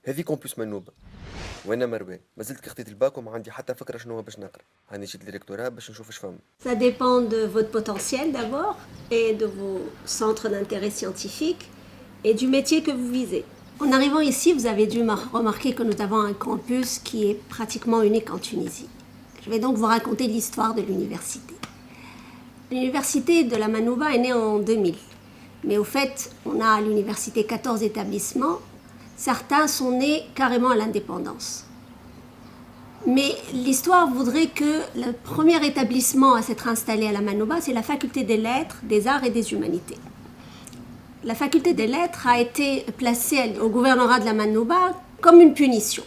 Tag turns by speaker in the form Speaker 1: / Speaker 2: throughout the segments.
Speaker 1: هذه كومبوس منوبة. وانا مروان مازلت كخطيت الباك وما عندي حتى فكرة شنو هو باش نقرا. هاني جيت للريكتوراه باش نشوف اش فما.
Speaker 2: Ça dépend de votre potentiel d'abord et de vos centres d'intérêt scientifique et du métier que vous visez. En arrivant ici, vous avez dû remarquer que nous avons un campus qui est pratiquement unique en Tunisie. Je vais donc vous raconter l'histoire de l'université. L'université de la Manouba est née en 2000. Mais au fait, on a à l'université 14 établissements. Certains sont nés carrément à l'indépendance. Mais l'histoire voudrait que le premier établissement à s'être installé à la Manouba, c'est la faculté des lettres, des arts et des humanités. La faculté des lettres a été placée au gouvernorat de la Manouba comme une punition.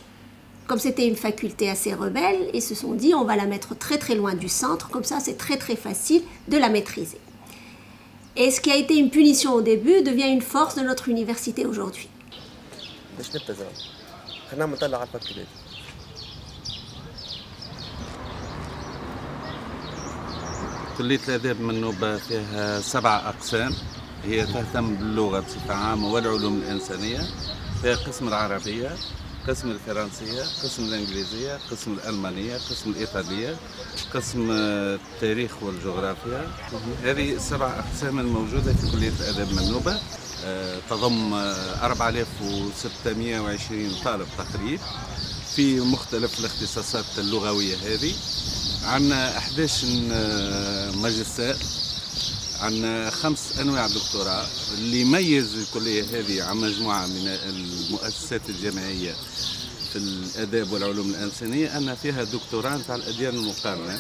Speaker 2: Comme c'était une faculté assez rebelle, ils se sont dit on va la mettre très très loin du centre, comme ça c'est très très facile de la maîtriser. Et ce qui a été une punition au début devient une force de notre université aujourd'hui.
Speaker 1: باش نبدا زعما خلينا نطلع على الفاكولتات.
Speaker 3: كلية الآداب منوبة فيها 7 أقسام، هي تهتم باللغة بصفة عامة والعلوم الإنسانية. فيها قسم العربية، قسم الفرنسية، قسم الإنجليزية، قسم الألمانية، قسم الإيطالية، قسم التاريخ والجغرافيا. هذه 7 أقسام الموجودة في كلية الآداب منوبة. تضم 4620 طالب تقريبا في مختلف الاختصاصات اللغوية هذه. عندنا 11 ماجستير، عندنا 5 أنواع دكتوراه. اللي يميز الكلية هذه عن مجموعة من المؤسسات الجامعية في الآداب والعلوم الإنسانية أن فيها دكتوراه نتاع الأديان المقارنة،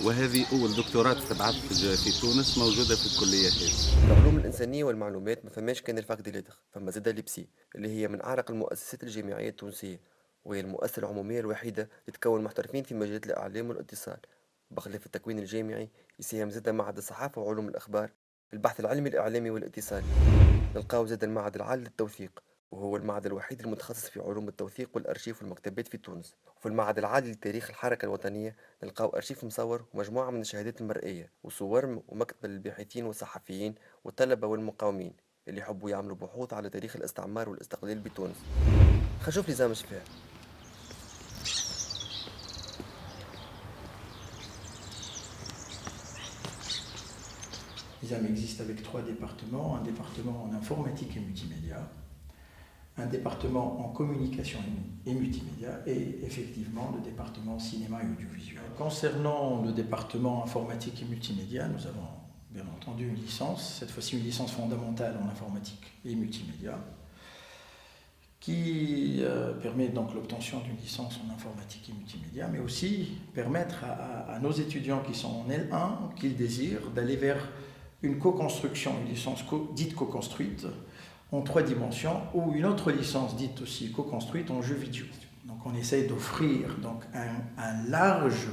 Speaker 3: وهذه أول دكتوراه تبعث في تونس موجودة في الكلية هذه.
Speaker 1: العلوم الإنسانية والمعلومات ما فماش كان الفاك دي ليتر، فما زادا ليبسي اللي هي من أعرق المؤسسات الجامعية التونسية، وهي المؤسسة العمومية الوحيدة اللي تكون محترفين في مجالات الإعلام والاتصال. بخلاف التكوين الجامعي يساهم زادا معهد الصحافة وعلوم الأخبار، البحث العلمي الإعلامي والاتصالي. نلقاو زادا المعهد العالي للتوثيق، وهو المعهد الوحيد المتخصص في علوم التوثيق والأرشيف والمكتبات في تونس. وفي المعهد العالي لتاريخ الحركة الوطنية نلقاو أرشيف مصور ومجموعة من الشهادات المرئية وصور ومكتبة للباحثين والصحفيين والطلبة والمقاومين اللي يحبوا يعملوا بحوث على تاريخ الاستعمار والاستقلال بتونس. خشوف نظام الشفاء.
Speaker 4: l'ISAM existe avec 3 départements, un département en informatique et multimédia, un département en communication et multimédia et effectivement le département cinéma et audiovisuel. Concernant le département informatique et multimédia, nous avons bien entendu une licence, cette fois-ci une licence fondamentale en informatique et multimédia, qui permet donc l'obtention d'une licence en informatique et multimédia, mais aussi permettre à nos étudiants qui sont en L1, qu'ils désirent, d'aller vers une co-construction, une licence dite co-construite en 3 dimensions, ou une autre licence dite aussi co-construite en jeux vidéo. Donc on essaye d'offrir donc un large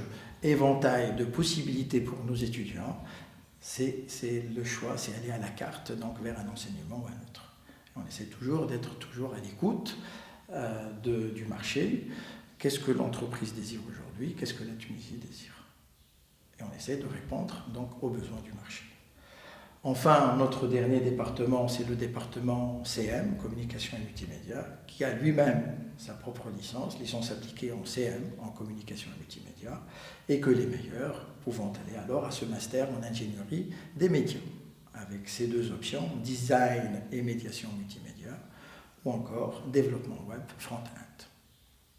Speaker 4: éventail de possibilités pour nos étudiants. C'est le choix, c'est aller à la carte donc vers un enseignement ou un autre. Et on essaie d'être toujours à l'écoute du marché. Qu'est-ce que l'entreprise désire aujourd'hui? Qu'est-ce que la Tunisie désire? Et on essaie de répondre donc aux besoins du marché. Enfin, notre dernier département, c'est le département CM, Communication et Multimédia, qui a lui-même sa propre licence appliquée en CM, en Communication et Multimédia, et que les meilleurs pouvant aller alors à ce master en ingénierie des médias, avec ces 2 options, design et médiation multimédia, ou encore développement web front-end.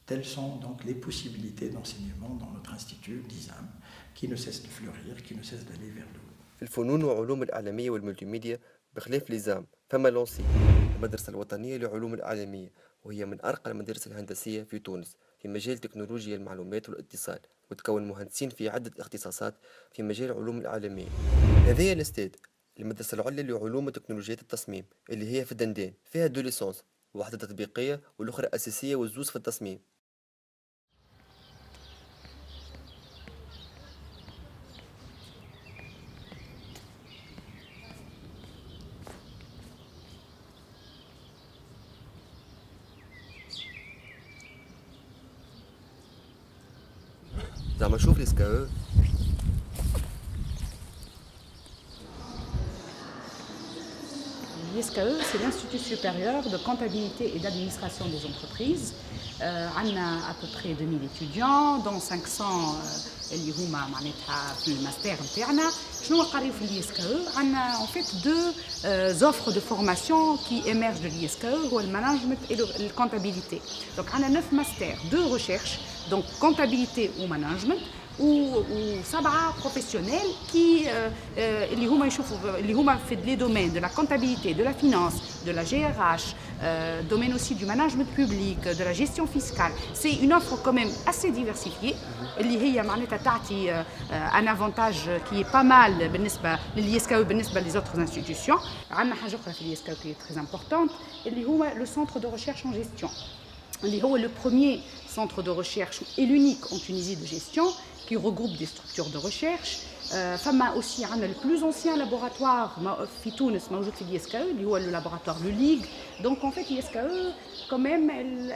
Speaker 4: Telles sont donc les possibilités d'enseignement dans notre institut d'ISAM, qui ne cesse de fleurir, qui ne cesse d'aller vers le haut.
Speaker 1: في الفنون وعلوم الإعلامية والملتيميديا بخلاف ليزام فما لونسي المدرسة الوطنية لعلوم الإعلامية، وهي من أرقى المدارس الهندسية في تونس في مجال تكنولوجيا المعلومات والاتصال، وتكون مهندسين في عدة اختصاصات في مجال علوم الإعلامية. هذه الاستاد المدرسة العليا لعلوم وتكنولوجيات التصميم اللي هي في الدندان، فيها 2 ليسونس، واحدة تطبيقية والأخرى أساسية والزوز في التصميم. زعما شوف لي سكاو.
Speaker 5: l'ISKE, c'est l'Institut supérieur de comptabilité et d'administration des entreprises. On a à peu près 2000 étudiants, dont 500 اللي هما معناتها في الماستر نتاعنا. شنو قريو في l'ISKE؟ عندنا en fait deux offres de formation qui émergent de l'ISKE, هو المانجمنت et la comptabilité. Donc on a 9 masters, 2 recherches, donc comptabilité ou management, وسبعة بروفيسيونيل كي اللي هما يشوفوا اللي هما في لي دومين دو لا كونتابيليتي دو لا فينانس دو لا جي ار اش domaine aussi du management public, de la gestion fiscale. C'est une offre quand même assez diversifiée اللي هي معناتها تعطي un avantage qui est pas mal بالنسبة للISKE بالنسبة les autres institutions. عندنا حاجة أخرى في l'ISKE qui est très importante اللي هو le centre de recherche en gestion. اللي هو le premier centre de recherche et l'unique en Tunisie de gestion qui regroupe des structures de recherche. فما aussi عندنا le plus ancien laboratoire في تونس موجود في l'ISKE اللي هو le laboratoire LULIG. Donc en fait l'ISKE quand même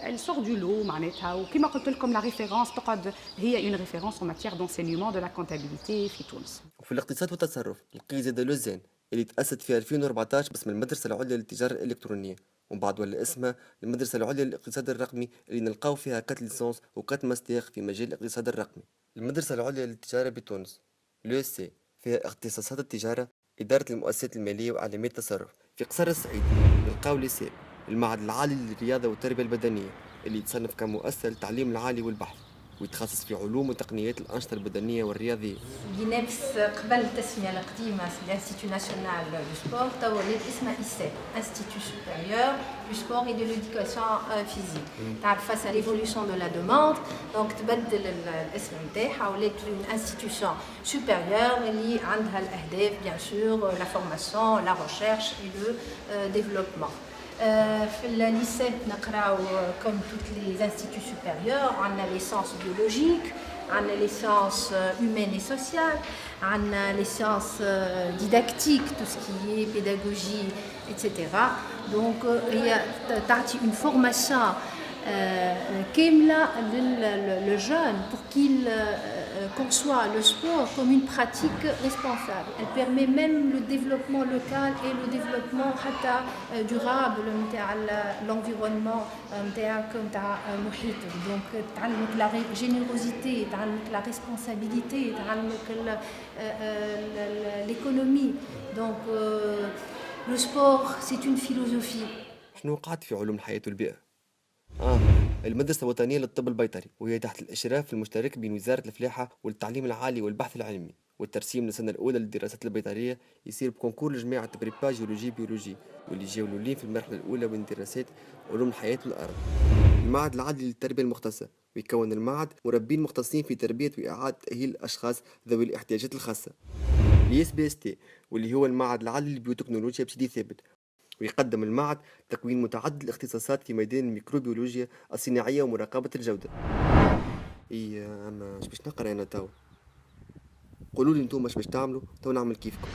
Speaker 5: elle sort du lot معناتها وكما قلت لكم la référence تقعد هي une référence en matière d'enseignement de la comptabilité في تونس.
Speaker 1: وفي الاقتصاد والتصرف نلقي زاد لوزان اللي تأسست في 2014 باسم المدرسة العليا للتجارة الإلكترونية، ومن بعد ولا اسمها المدرسة العليا للاقتصاد الرقمي اللي نلقاو فيها كات ليسونس وكات ماستر في مجال الاقتصاد الرقمي. المدرسة العليا للتجارة بتونس LESC فيها اختصاصات التجارة، إدارة المؤسسات المالية وإعلامية التصرف. في قصر الصعيد نلقاو ليسيب المعهد العالي للرياضة والتربية البدنية اللي يتصنف كمؤسسة للتعليم العالي والبحث ويتخصص في علوم وتقنيات الأنشطة البدنية والرياضية.
Speaker 6: ينافس قبل التسمية القديمة l'Institut national du sport توا ولات اسمها ISEP Institut supérieur du sport et de l'éducation physique. تعرف face à l'évolution de la demande donc تبدل الاسم نتاعها ولات une institution supérieure اللي عندها الأهداف bien sûr la formation, la recherche et le développement. في الليسيه نقراو comme toutes les instituts supérieurs عندنا les sciences biologiques, عندنا les sciences humaines et sociales, عندنا les sciences didactiques, tout ce qui est pédagogie, etc. Donc هي تعطي une formation كاملة le jeune pour qu'il conçoit le sport comme une pratique responsable. Elle permet même le développement local et le développement حتى durable نتاع l'environnement نتاعك نتاع محيطك. Donc تعلمك la générosité, تعلمك la responsabilité, تعلمك l'économie. Donc le sport c'est une philosophie.
Speaker 1: شنو وقعت في علوم الحياة والبيئة؟ المدرسة الوطنية للطب البيطري، وهي تحت الإشراف المشترك بين وزارة الفلاحة والتعليم العالي والبحث العلمي، والترسيم للسنة الأولى للدراسات البيطرية يصير بكونكور لجماعة بريبا جيولوجي بيولوجي واللي جاو الأولين في المرحلة الأولى من دراسات علوم الحياة والأرض. المعهد العالي للتربية المختصة، ويكون المعهد مربين مختصين في تربية وإعادة تأهيل الأشخاص ذوي الاحتياجات الخاصة. الISBST واللي هو المعهد العالي للبيوتكنولوجيا بسيدي ثابت، ويقدم المعهد تكوين متعدد الاختصاصات في ميدان الميكروبيولوجيا الصناعية ومراقبة الجودة. أما باش نقرأ أنا تو، قولوا لي نتوما باش تعملوا تو نعمل كيفكم.